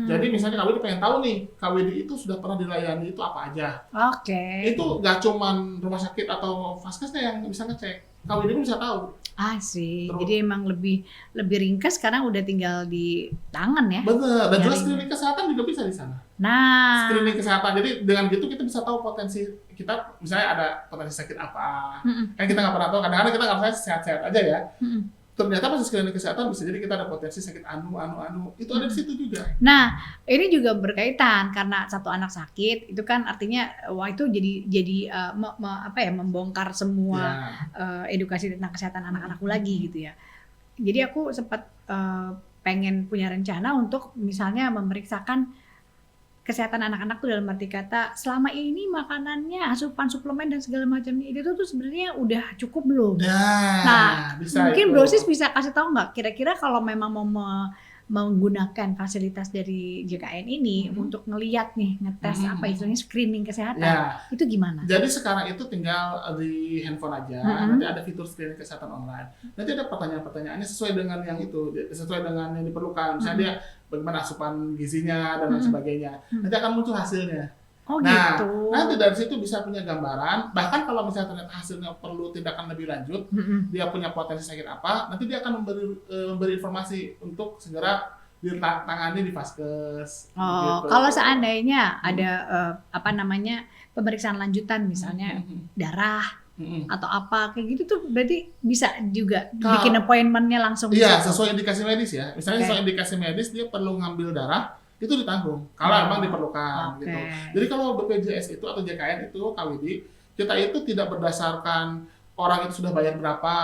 Jadi misalnya KWD pengen tahu nih, KWD itu sudah pernah dilayani itu apa aja.
Oke.
Itu nggak cuman rumah sakit atau vaskesnya yang bisa ngecek, KWD pun bisa tahu.
Sih.
Terus-
Jadi emang lebih ringkas sekarang udah tinggal di tangan ya.
Bener, dan juga
Nyari.
screening kesehatan juga bisa di sana.
Nah,
Screening kesehatan, jadi dengan gitu kita bisa tahu potensi kita, misalnya ada potensi sakit apa.
Mm-mm.
Kan kita nggak pernah tahu, kadang-kadang kita nggak percaya sehat-sehat aja ya.
Mm-mm.
Ternyata pas screening kesehatan bisa jadi kita ada potensi sakit anu, itu ada di situ juga.
Nah, ini juga berkaitan karena satu anak sakit itu kan artinya wah itu jadi membongkar semua edukasi tentang kesehatan anak-anakku lagi gitu ya. Jadi aku sempat pengen punya rencana untuk misalnya memeriksakan kesehatan anak-anak tuh dalam arti kata selama ini makanannya asupan suplemen dan segala macamnya itu tuh sebenarnya udah cukup belum? Nah,
bisa
mungkin
itu.
Brosis bisa kasih tahu nggak kira-kira kalau memang mau menggunakan fasilitas dari JKN ini untuk ngeliat nih ngetes apa istilahnya screening kesehatan
Ya,
itu gimana?
jadi sekarang itu tinggal di handphone aja, nanti ada fitur screening kesehatan online. Nanti ada pertanyaan-pertanyaannya sesuai dengan yang itu, sesuai dengan yang diperlukan. Misalnya dia bagaimana asupan gizinya dan lain sebagainya. Nanti akan muncul hasilnya.
Oh
Nah,
gitu.
nanti dari situ bisa punya gambaran. Bahkan kalau misalnya ternyata hasilnya perlu tindakan lebih lanjut, dia punya potensi sakit apa, nanti dia akan memberi informasi untuk segera ditangani di vaskes.
Oh,
gitu.
kalau seandainya ada pemeriksaan lanjutan misalnya darah atau apa kayak gitu tuh berarti bisa juga bikin appointment-nya langsung di
Iya,
situ?
sesuai indikasi medis ya. Misalnya
Oke.
sesuai indikasi medis dia perlu ngambil darah, itu ditanggung kalau emang diperlukan
Oke.
gitu. Jadi kalau BPJS itu atau JKN itu KWD, kita itu tidak berdasarkan orang itu sudah bayar berapa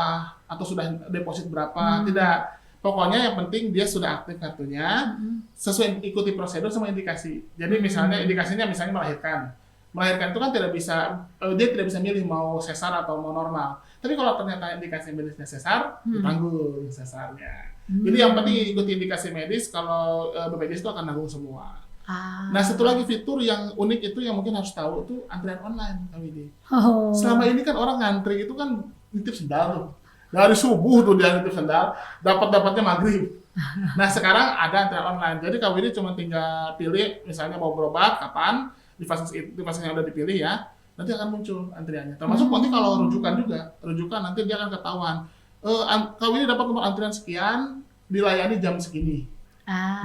atau sudah deposit berapa, tidak. Pokoknya yang penting dia sudah aktif kartunya, sesuai ikuti prosedur sama indikasi. Jadi misalnya indikasinya misalnya melahirkan. Melahirkan itu kan dia tidak bisa milih mau sesar atau mau normal. Tapi kalau ternyata indikasi medisnya sesar, ditanggung sesarnya. Jadi yang penting ikuti indikasi medis, kalau BPJS itu akan nanggung semua. Nah, satu lagi fitur yang unik itu yang mungkin harus tahu itu antrian online KWD.
Oh.
Selama ini kan orang ngantri itu kan nitip sendal tuh. Dari subuh tuh dia nitip sendal, dapatnya maghrib. Nah, sekarang ada antrian online. Jadi KWD cuma tinggal pilih misalnya mau berobat kapan, di fase yang udah dipilih ya, nanti akan muncul antriannya. Termasuk nanti kalau rujukan nanti dia akan ketahuan. KWD dapat nomor antrian sekian, dilayani jam segini.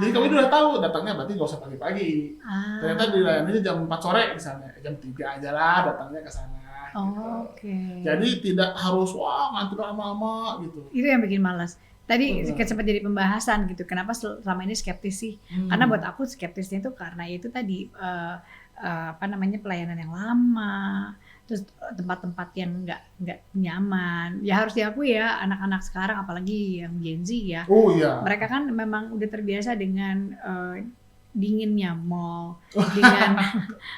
Jadi KWD udah tahu, datangnya berarti nggak usah pagi-pagi. Ternyata dilayani jam 4 sore misalnya, jam 3 aja lah datangnya ke sana. Gitu.
Oke.
Jadi tidak harus ngantri lama-lama gitu.
Itu yang bikin malas. Tadi
Benar.
sempat jadi pembahasan gitu. Kenapa selama ini skeptis sih? Karena buat aku skeptisnya itu karena itu tadi pelayanan yang lama, terus tempat-tempat yang nggak nyaman. Ya harus diakui ya anak-anak sekarang apalagi yang Gen Z ya.
Oh iya.
Mereka kan memang udah terbiasa dengan dinginnya mall, dengan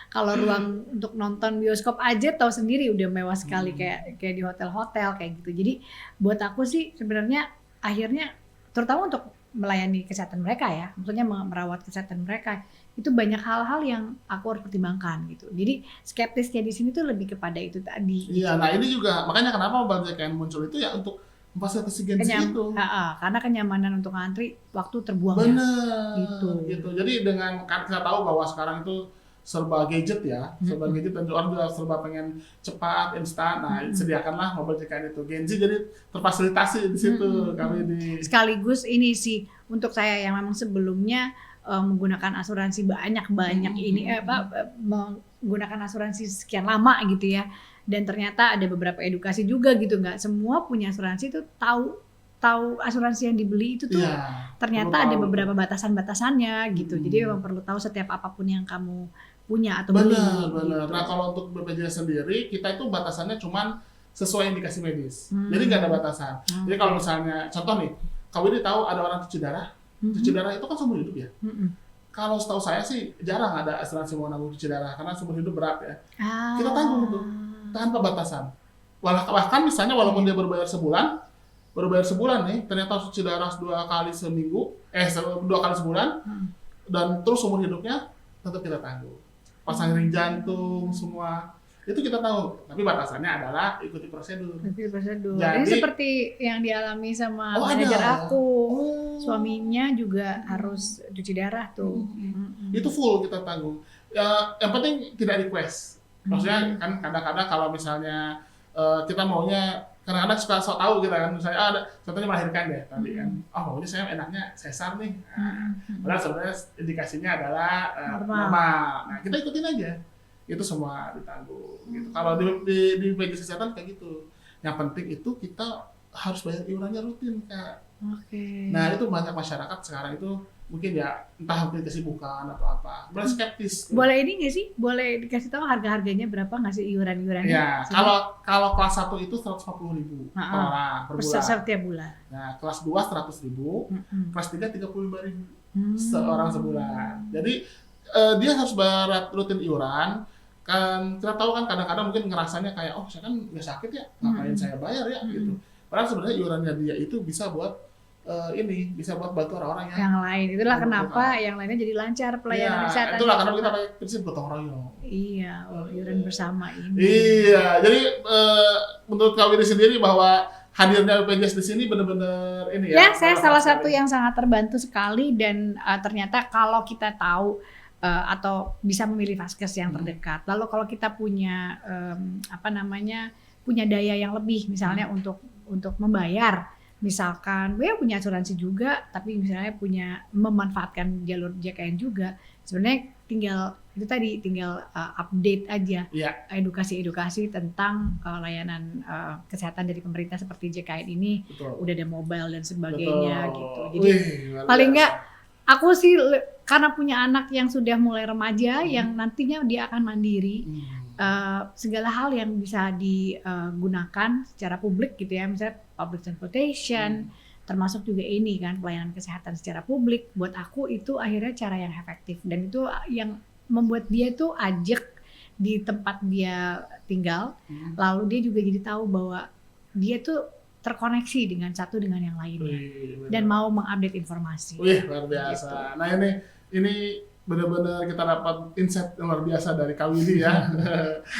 kalau ruang untuk nonton bioskop aja tahu sendiri udah mewah sekali kayak di hotel-hotel kayak gitu. Jadi buat aku sih sebenarnya akhirnya terutama untuk melayani kesehatan mereka ya, maksudnya merawat kesehatan mereka itu banyak hal-hal yang aku harus pertimbangkan gitu. Jadi skeptisnya di sini tuh lebih kepada itu tadi.
Iya, nah ini juga makanya kenapa Mobile JKN muncul itu ya untuk memfasilitasi Gen Z itu.
Karena kenyamanan untuk ngantri waktu terbuang ya.
Bener,
Gitu.
Jadi dengan kita tahu bahwa sekarang itu serba gadget ya, serba gadget dan orang juga serba pengen cepat, instan. Nah, sediakanlah Mobile JKN itu. Gen Z jadi terfasilitasi di situ kami di.
Sekaligus ini sih untuk saya yang memang sebelumnya menggunakan asuransi banyak menggunakan asuransi sekian lama gitu ya. Dan ternyata ada beberapa edukasi juga gitu, nggak semua punya asuransi itu tahu asuransi yang dibeli itu tuh ternyata ada beberapa batasan-batasannya gitu. Jadi memang perlu tahu setiap apapun yang kamu punya atau beli.
Benar.
Gitu.
Nah, kalau untuk BPJS sendiri kita itu batasannya cuman sesuai indikasi medis. Jadi nggak ada batasan. Jadi kalau misalnya contoh nih, KWD tahu ada orang cuci darah. Cuci darah itu kan seumur hidup ya. Kalau setahu saya sih jarang ada asuransi mau nanggung cuci darah karena seumur hidup berat ya. Kita tanggung tuh tanpa batasan. Bahkan misalnya walaupun dia baru bayar sebulan nih, ternyata harus cuci darah 2 kali seminggu, 2 kali sebulan, dan terus seumur hidupnya tetap kita tanggung. Pasang ring jantung semua Itu kita tahu, tapi batasannya adalah ikuti prosedur.
Prosedur.
Jadi-
Ini seperti yang dialami sama
Oh,
manajer
ada.
aku.
Oh.
Suaminya juga harus cuci darah tuh.
Itu full kita tanggung. Yang penting tidak request. Maksudnya kan kadang-kadang kalau misalnya kita maunya, kadang-kadang suka sok tahu kita kan, misalnya ada contohnya melahirkan deh tadi kan, maunya saya enaknya sesar nih. Padahal sebenarnya indikasinya adalah normal. Nah kita ikutin aja, itu semua ditanggung. Gitu. Kalau di BPJS Kesehatan kayak gitu. Yang penting itu kita harus bayar iurannya rutin Kak.
Oke.
Nah itu banyak masyarakat sekarang itu mungkin ya entah mungkin kesibukan atau apa, mulai skeptis.
Boleh ini nggak sih? Boleh dikasih tahu harga-harganya berapa nggak sih iuran-iurannya?
Ya, kalau kelas 1 itu 140.000 per orang per bulan.
Setiap bulan.
Nah, kelas 2 100.000, kelas 3 35.000 seorang sebulan. Jadi dia harus bayar rutin iuran. Kan kita tahu kan kadang-kadang mungkin ngerasanya kayak saya kan nggak sakit ya, ngapain saya bayar ya gitu. Padahal sebenarnya iurannya dia itu bisa buat bisa buat bantu orang-orang
Yang lain. Itulah
Yang
kenapa yang lainnya jadi lancar pelayanan kesehatan.
Itulah kenapa kita pakai prinsip gotong royong.
Iya, iuran bersama ini.
Iya, jadi menurut Kak Widi sendiri bahwa hadirnya BPJS di sini benar-benar ini ya.
Ya, saya salah satu yang sangat terbantu sekali dan ternyata kalau kita tahu atau bisa memilih vaskes yang terdekat. Lalu kalau kita punya punya daya yang lebih misalnya untuk membayar, misalkan punya asuransi juga tapi misalnya punya memanfaatkan jalur JKN juga, sebenarnya tinggal update aja edukasi tentang layanan kesehatan dari pemerintah seperti JKN ini.
Betul.
Udah ada mobile dan sebagainya.
Betul.
Gitu. Jadi paling nggak aku sih karena punya anak yang sudah mulai remaja yang nantinya dia akan mandiri, segala hal yang bisa digunakan secara publik gitu ya, misalnya public transportation, termasuk juga ini kan pelayanan kesehatan secara publik, buat aku itu akhirnya cara yang efektif dan itu yang membuat dia tuh ajak di tempat dia tinggal, lalu dia juga jadi tahu bahwa dia tuh terkoneksi dengan satu dengan yang lainnya dan mau mengupdate informasi.
Wih, luar biasa.
Gitu.
Nah ini benar-benar kita dapat insight yang luar biasa dari Kak Widi ya.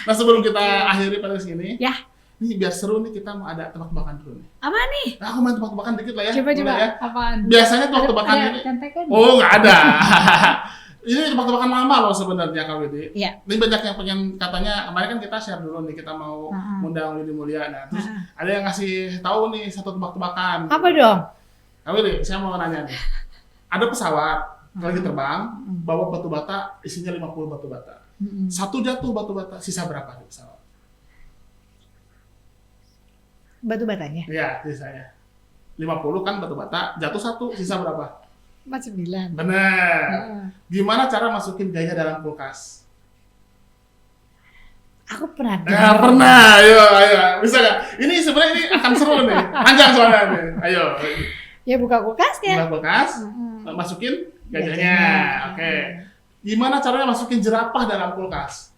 Nah sebelum kita akhiri pada sini, ini biar seru nih kita mau ada tebak-tebakan dulu nih.
Apa nih?
Nah, aku main tebak-tebakan dikit lah ya.
Coba
ya.
apaan?
Biasanya tebak-tebakan ini.
Contekan?
Oh nggak ada. Ini tebak-tebakan lama loh sebenarnya Kak Widi.
Iya.
Ini banyak yang pengen katanya, kemarin kan kita share dulu nih, kita mau undang Widi Mulia. Nah terus ada yang ngasih tahu nih satu tebak-tebakan.
Apa dong?
Kak Widi, saya mau nanya nih. Ada pesawat lagi terbang, bawa batu bata, isinya 50 batu bata. Satu jatuh batu bata, sisa berapa di pesawat?
Batu batanya?
Iya, sisanya. 50 kan batu bata, jatuh satu, sisa berapa?
49.
Benar. Gimana cara masukin gaya dalam kulkas?
Aku pernah.
Pernah. Ayo. Bisa nggak? Ini sebenarnya ini akan seru nih. Panjang soalnya nih. Ayo.
Ya buka kulkasnya.
Buka kulkas, masukin gajahnya. Oke. Gimana caranya masukin jerapah dalam kulkas?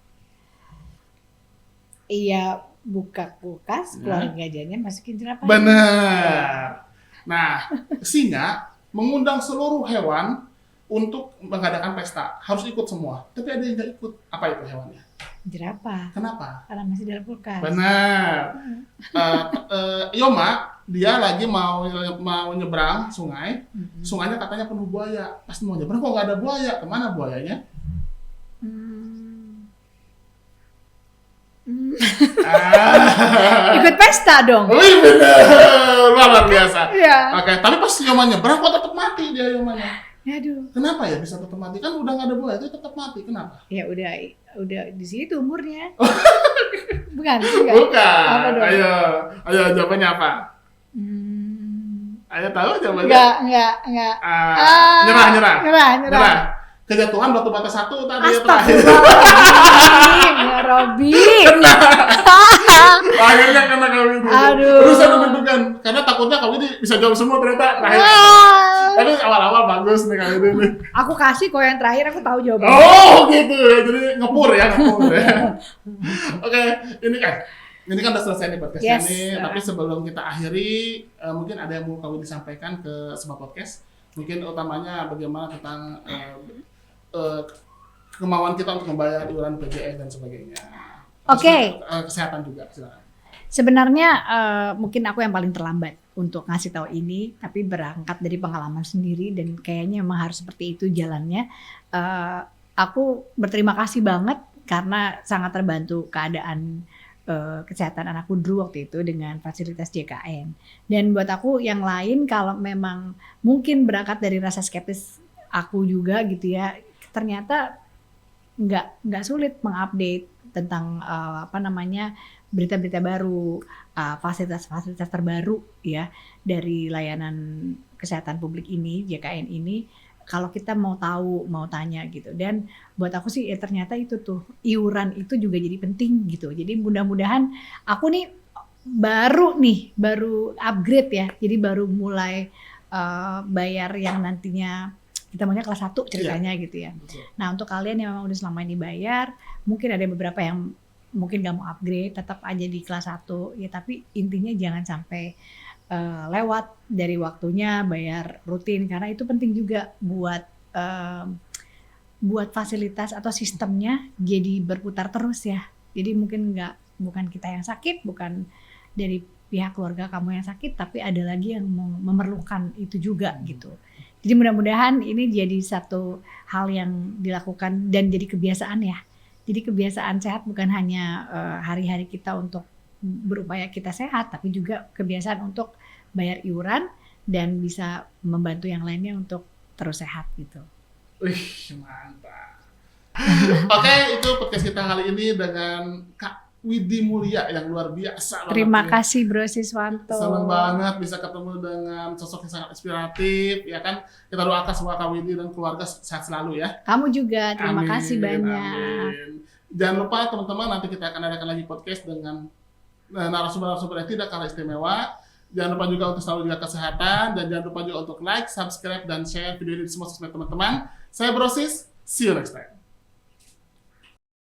Iya, buka kulkas, keluarin gajahnya, masukin jerapah.
Benar. Nah, singa mengundang seluruh hewan untuk mengadakan pesta. Harus ikut semua. Tapi ada yang nggak ikut. Apa itu hewannya?
Jerapah.
Kenapa?
Karena masih dalam kulkas.
Benar. Yoma, dia lagi mau nyebrang sungai. Sungainya katanya penuh buaya. Pas mau nyebrang kok nggak ada buaya. Kemana buayanya?
Ikut pesta dong.
Wih bener, luar biasa.
Iya.
Oke, tapi pas Yoma nyebrang kok tetap mati dia Yomanya.
Aduh.
Kenapa ya bisa tetap mati? Kan udah nggak ada buaya, itu tetap mati. Kenapa?
Ya udah di situ umurnya. Bukan.
Bukan.
Apa dong?
Ayo jawabannya apa? Ayo tahu jawabannya?
Enggak.
Nyerah. Kejatuhan batu bata satu tadi terakhir.
Astagfirullahaladzim, ya Robby.
Akhirnya kena kali ini.
Aduh.
Terus saya deg-degan karena takutnya kali ini bisa jawab semua ternyata terakhir. Tapi awal-awal bagus nih kali ini.
Aku kasih kok yang terakhir, aku tahu jawabannya.
Oh gitu ya, jadi ngepur ya. Oke, ini kan udah selesai nih podcastnya nih. Tapi sebelum kita akhiri, mungkin ada yang mau kami disampaikan ke Sobat Podcast. Mungkin utamanya bagaimana tentang kemauan kita untuk membayar iuran BPJS dan sebagainya.
Oke.
Kesehatan juga, silakan.
Sebenarnya mungkin aku yang paling terlambat untuk ngasih tahu ini, tapi berangkat dari pengalaman sendiri dan kayaknya memang harus seperti itu jalannya. Aku berterima kasih banget karena sangat terbantu keadaan kesehatan anakku Drew waktu itu dengan fasilitas JKN. Dan buat aku yang lain kalau memang mungkin berangkat dari rasa skeptis aku juga gitu ya, ternyata nggak sulit mengupdate tentang berita-berita baru, fasilitas-fasilitas terbaru ya dari layanan kesehatan publik ini, JKN ini. Kalau kita mau tahu, mau tanya gitu. Dan buat aku sih ternyata itu tuh iuran itu juga jadi penting gitu. Jadi mudah-mudahan aku nih baru upgrade ya. Jadi baru mulai bayar yang nantinya kita maunya kelas 1 ceritanya gitu ya. Nah untuk kalian yang memang udah selama ini bayar, mungkin ada beberapa yang mungkin gak mau upgrade, tetap aja di kelas 1 ya, tapi intinya jangan sampai lewat dari waktunya bayar rutin, karena itu penting juga buat fasilitas atau sistemnya jadi berputar terus ya. Jadi mungkin bukan kita yang sakit, bukan dari pihak keluarga kamu yang sakit, tapi ada lagi yang memerlukan itu juga gitu. Jadi mudah-mudahan ini jadi satu hal yang dilakukan dan jadi kebiasaan ya. Jadi kebiasaan sehat bukan hanya hari-hari kita untuk berupaya kita sehat, tapi juga kebiasaan untuk bayar iuran dan bisa membantu yang lainnya untuk terus sehat gitu.
Wih, mantap. Oke, itu podcast kita kali ini dengan Kak Widi Mulia yang luar biasa.
Terima
banget,
kasih Bro Siswanto.
Senang banget bisa ketemu dengan sosok yang sangat inspiratif, ya kan? Kita doakan semoga Kak Widi dan keluarga sehat selalu ya.
Kamu juga, terima
Amin,
kasih banyak.
Amin. Jangan lupa teman-teman, nanti kita akan adakan lagi podcast dengan narasumber-narasumber yang tidak kalah istimewa. Jangan lupa juga untuk selalu jaga kesehatan, dan jangan lupa juga untuk like, subscribe, dan share video ini di semua sosmed teman-teman. Saya Brosis, see you next time.